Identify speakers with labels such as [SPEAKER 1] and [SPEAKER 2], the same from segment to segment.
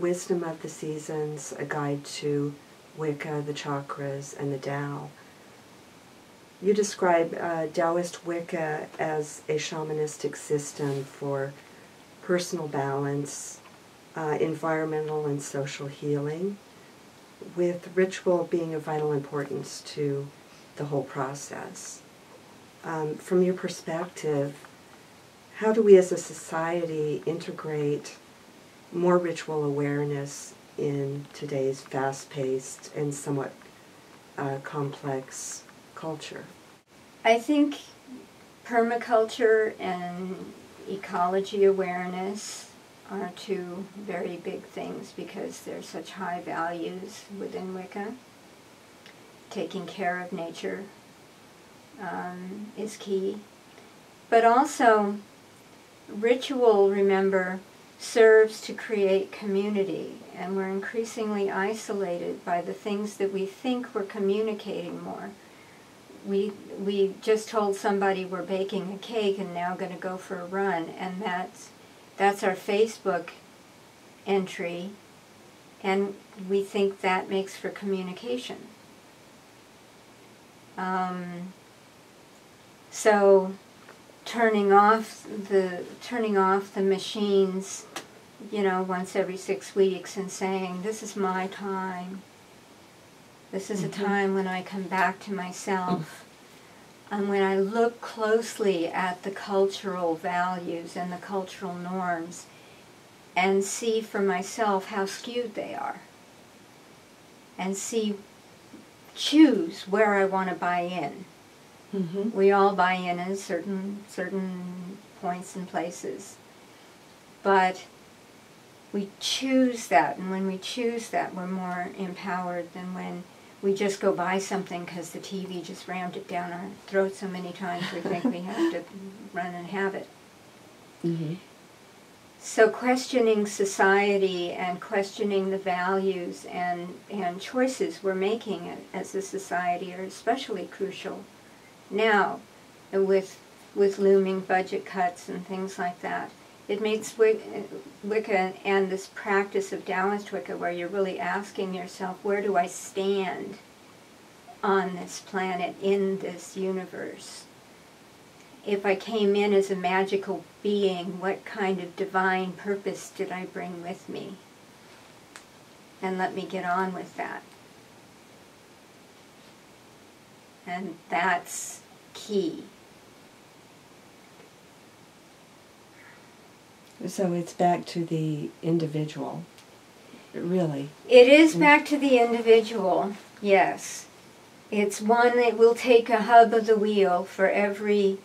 [SPEAKER 1] Wisdom of the Seasons, A Guide to Wicca, the Chakras, and the Tao. You describe Taoist Wicca as a shamanistic system for personal balance, environmental and social healing, with ritual being of vital importance to the whole process. From your perspective, how do we as a society integrate more ritual awareness in today's fast-paced and somewhat complex culture?
[SPEAKER 2] I think permaculture and ecology awareness are two very big things because there's such high values within Wicca. Taking care of nature is key. But also, ritual, remember, serves to create community, and we're increasingly isolated by the things that we think we're communicating more. We just told somebody we're baking a cake and now going to go for a run, and that's our Facebook entry, and we think that makes for communication. So turning off the machines, once every 6 weeks, and saying, this is my time. This is a time when I come back to myself. And when I look closely at the cultural values and the cultural norms and see for myself how skewed they are. And choose where I want to buy in. Mm-hmm. We all buy in at certain points and places. But we choose that, and when we choose that, we're more empowered than when we just go buy something because the TV just rammed it down our throat so many times we think we have to run and have it. Mm-hmm. So questioning society and questioning the values and choices we're making as a society are especially crucial now with looming budget cuts and things like that. It makes Wicca and this practice of Taoist Wicca, where you're really asking yourself, where do I stand on this planet, in this universe? If I came in as a magical being, what kind of divine purpose did I bring with me? And let me get on with that. And that's key.
[SPEAKER 1] So it's back to the individual, really.
[SPEAKER 2] It is back to the individual, yes. It's one that will take a hub of the wheel for every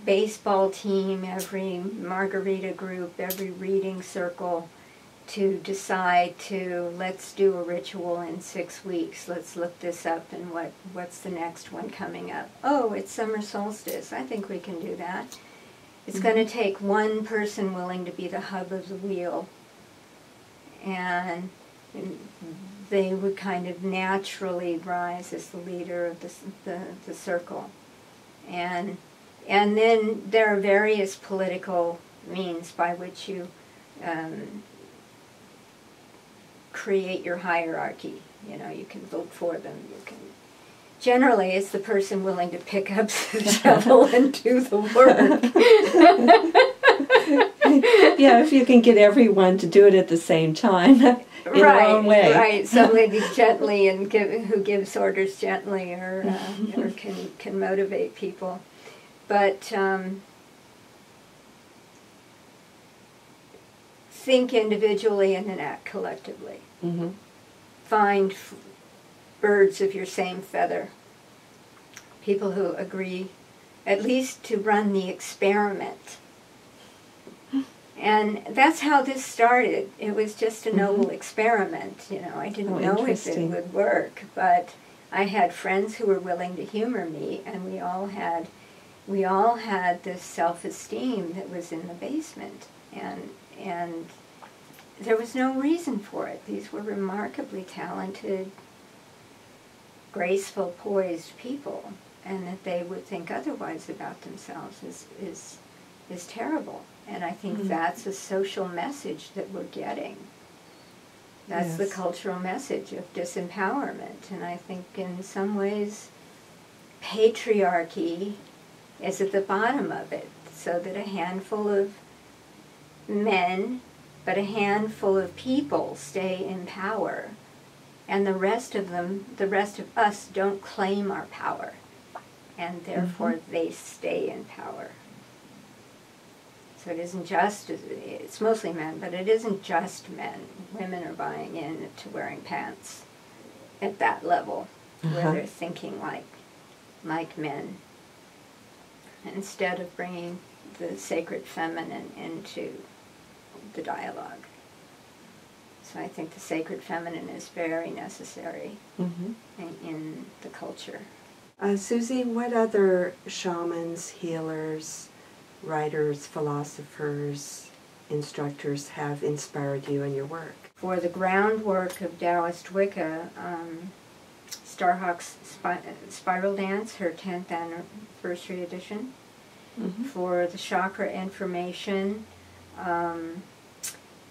[SPEAKER 2] baseball team, every margarita group, every reading circle, to decide to, let's do a ritual in 6 weeks. Let's look this up, and what's the next one coming up? Oh, it's summer solstice. I think we can do that. It's going to take one person willing to be the hub of the wheel, and they would kind of naturally rise as the leader of the circle. And then there are various political means by which you create your hierarchy. You can vote for them. Generally, it's the person willing to pick up the shovel and do the work.
[SPEAKER 1] Yeah, if you can get everyone to do it at the same time in their own way.
[SPEAKER 2] Right, somebody gently and who gives orders gently or can motivate people. But think individually and then act collectively. Mm-hmm. Find birds of your same feather, people who agree at least to run the experiment. And that's how this started. It was just a noble experiment. I didn't know if it would work, but I had friends who were willing to humor me, and we all had this self-esteem that was in the basement, and there was no reason for it. These were remarkably talented, graceful, poised people, and that they would think otherwise about themselves is is terrible. And I think that's a social message that we're getting. That's the cultural message of disempowerment. And I think in some ways patriarchy is at the bottom of it, so that a handful of men, but a handful of people stay in power. And the rest of us don't claim our power. And therefore they stay in power. So it isn't just, it's mostly men, but it isn't just men. Women are buying into wearing pants at that level, where they're thinking like men, instead of bringing the sacred feminine into the dialogue. So I think the sacred feminine is very necessary in the culture.
[SPEAKER 1] Suzy, what other shamans, healers, writers, philosophers, instructors have inspired you in your work?
[SPEAKER 2] For the groundwork of Taoist Wicca, Starhawk's Spiral Dance, her 10th anniversary edition. For the chakra information,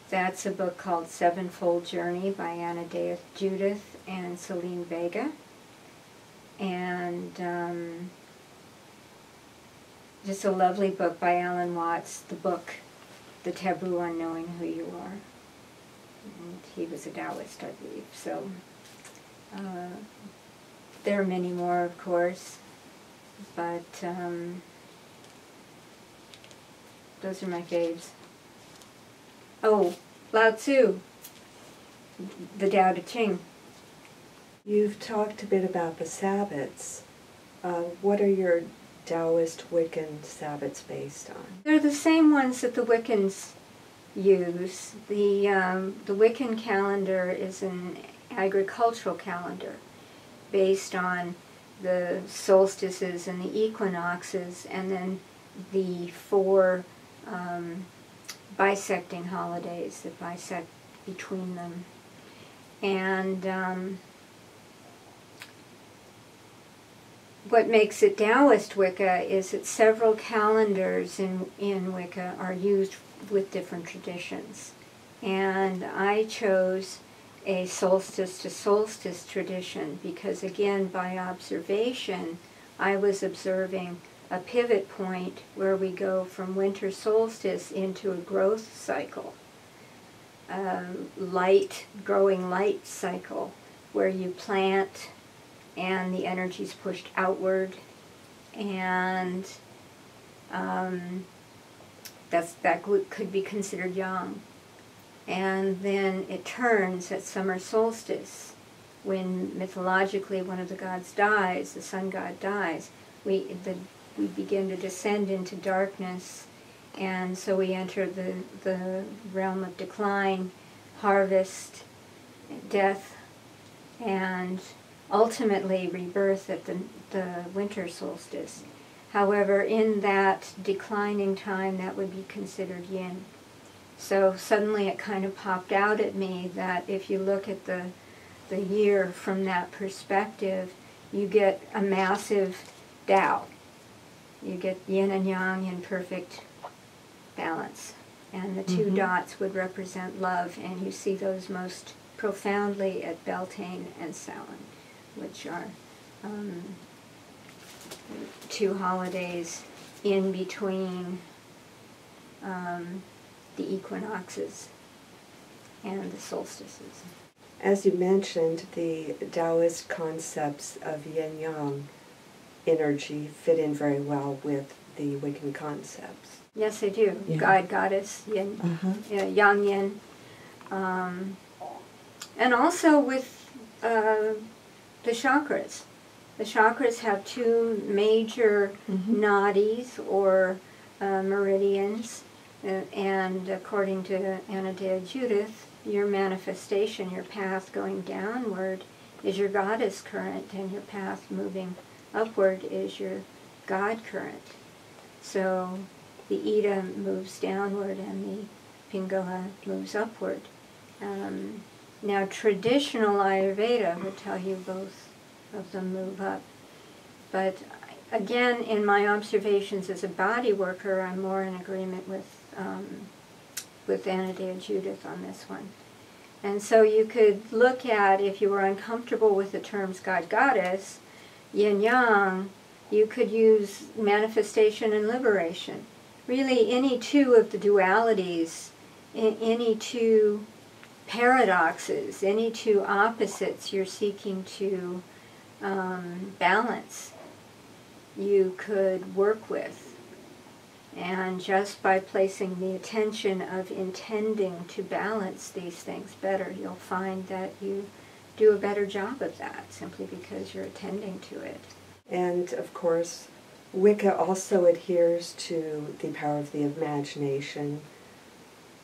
[SPEAKER 2] that's a book called Sevenfold Journey by Anna Dea Judith and Celine Vega. And just a lovely book by Alan Watts, the book, The Taboo on Knowing Who You Are. And he was a Taoist, I believe. So there are many more, of course, but those are my faves. Oh, Lao Tzu, the Tao Te Ching.
[SPEAKER 1] You've talked a bit about the Sabbats. What are your Taoist Wiccan Sabbats based on?
[SPEAKER 2] They're the same ones that the Wiccans use. The Wiccan calendar is an agricultural calendar based on the solstices and the equinoxes, and then the 4 bisecting holidays that bisect between them. And what makes it Taoist Wicca is that several calendars in Wicca are used with different traditions. And I chose a solstice to solstice tradition because, again, by observation, I was observing a pivot point where we go from winter solstice into a growth cycle, growing light cycle, where you plant and the energy is pushed outward, and that could be considered yang. And then it turns at summer solstice, when mythologically one of the gods dies, the sun god dies. We begin to descend into darkness, and so we enter the realm of decline, harvest, death, and ultimately rebirth at the winter solstice. However, in that declining time, that would be considered yin. So suddenly it kind of popped out at me that if you look at the year from that perspective, you get a massive Tao. You get yin and yang in perfect balance. And the 2 dots would represent love, and you see those most profoundly at Beltane and Samhain, which are 2 holidays in between the equinoxes and the solstices.
[SPEAKER 1] As you mentioned, the Taoist concepts of yin-yang energy fit in very well with the Wiccan concepts.
[SPEAKER 2] Yes, they do. Yeah. God, goddess, yin, yang, yin. And also with the chakras. The chakras have 2 major nadis or meridians, and according to Anna Dea Judith, your manifestation, your path going downward is your goddess current, and your path moving upward is your God current. So the Ida moves downward and the Pingala moves upward. Now traditional Ayurveda would tell you both of them move up, but again, in my observations as a body worker, I'm more in agreement with Anna Dea Judith on this one. And so you could look at, if you were uncomfortable with the terms God, Goddess, Yin Yang, you could use manifestation and liberation. Really, any two of the dualities, any two paradoxes, any two opposites you're seeking to balance, you could work with. And just by placing the attention of intending to balance these things better, you'll find that you do a better job of that, simply because you're attending to it.
[SPEAKER 1] And, of course, Wicca also adheres to the power of the imagination.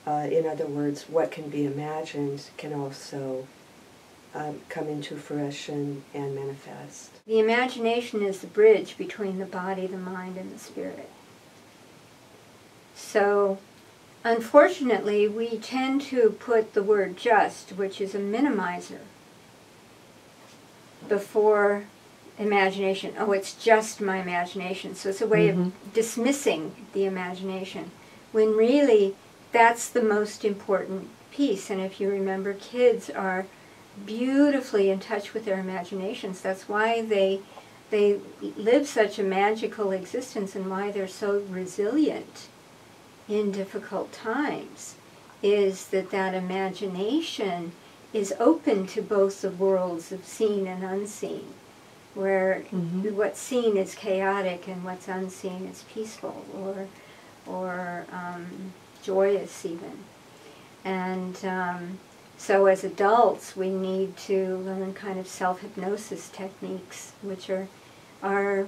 [SPEAKER 1] In other words, what can be imagined can also come into fruition and manifest.
[SPEAKER 2] The imagination is the bridge between the body, the mind, and the spirit. So, unfortunately, we tend to put the word just, which is a minimizer, before imagination. Oh, it's just my imagination. So it's a way of dismissing the imagination, when really that's the most important piece. And if you remember, kids are beautifully in touch with their imaginations. That's why they live such a magical existence, and why they're so resilient in difficult times, is that imagination is open to both the worlds of seen and unseen, where what's seen is chaotic and what's unseen is peaceful or joyous even. And so as adults, we need to learn kind of self-hypnosis techniques, which are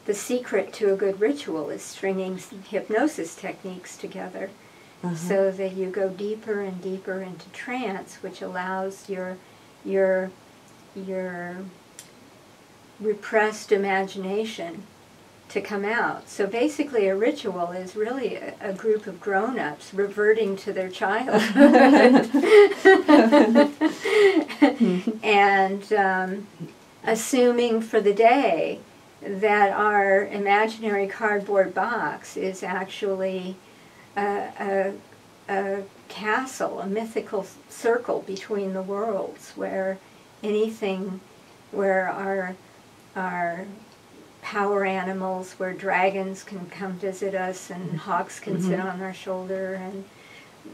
[SPEAKER 2] the secret to a good ritual, is stringing hypnosis techniques together, so that you go deeper and deeper into trance, which allows your repressed imagination to come out. So basically a ritual is really a group of grown-ups reverting to their childhood and assuming for the day that our imaginary cardboard box is actually a castle, a mythical circle between the worlds, where our power animals, where dragons can come visit us and hawks can sit on our shoulder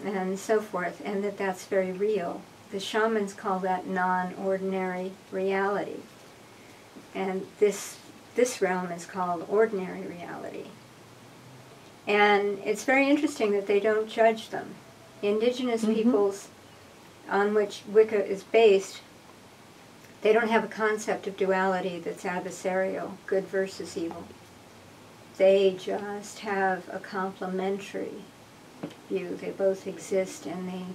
[SPEAKER 2] and so forth, and that's very real. The shamans call that non-ordinary reality. And this realm is called ordinary reality. And it's very interesting that they don't judge them. Indigenous peoples on which Wicca is based, they don't have a concept of duality that's adversarial, good versus evil. They just have a complementary view. They both exist, and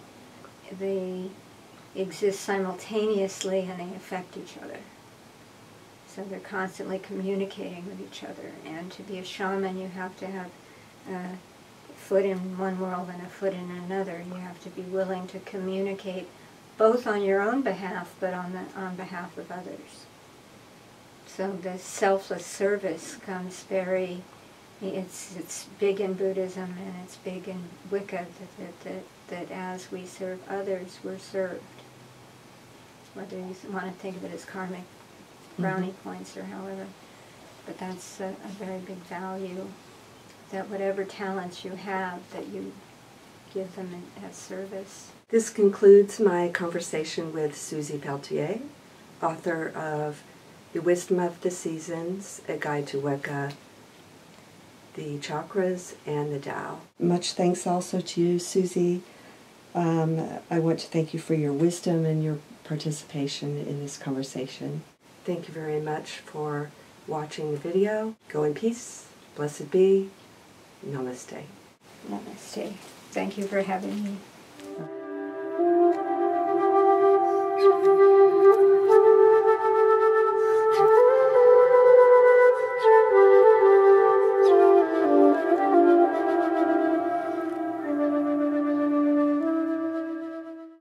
[SPEAKER 2] they exist simultaneously, and they affect each other. So they're constantly communicating with each other. And to be a shaman, you have to have a foot in one world and a foot in another. You have to be willing to communicate both on your own behalf, but on behalf of others. So this selfless service comes it's big in Buddhism, and it's big in Wicca, that as we serve others, we're served. Whether you want to think of it as karmic brownie points or however, but that's a very big value, that whatever talents you have, that you give them as service.
[SPEAKER 1] This concludes my conversation with Suzy Peltier, author of The Wisdom of the Seasons, A Guide to Wicca, the Chakras, and the Tao. Much thanks also to you, Suzy. I want to thank you for your wisdom and your participation in this conversation. Thank you very much for watching the video. Go in peace. Blessed be. Namaste.
[SPEAKER 2] Namaste. Thank you for having me.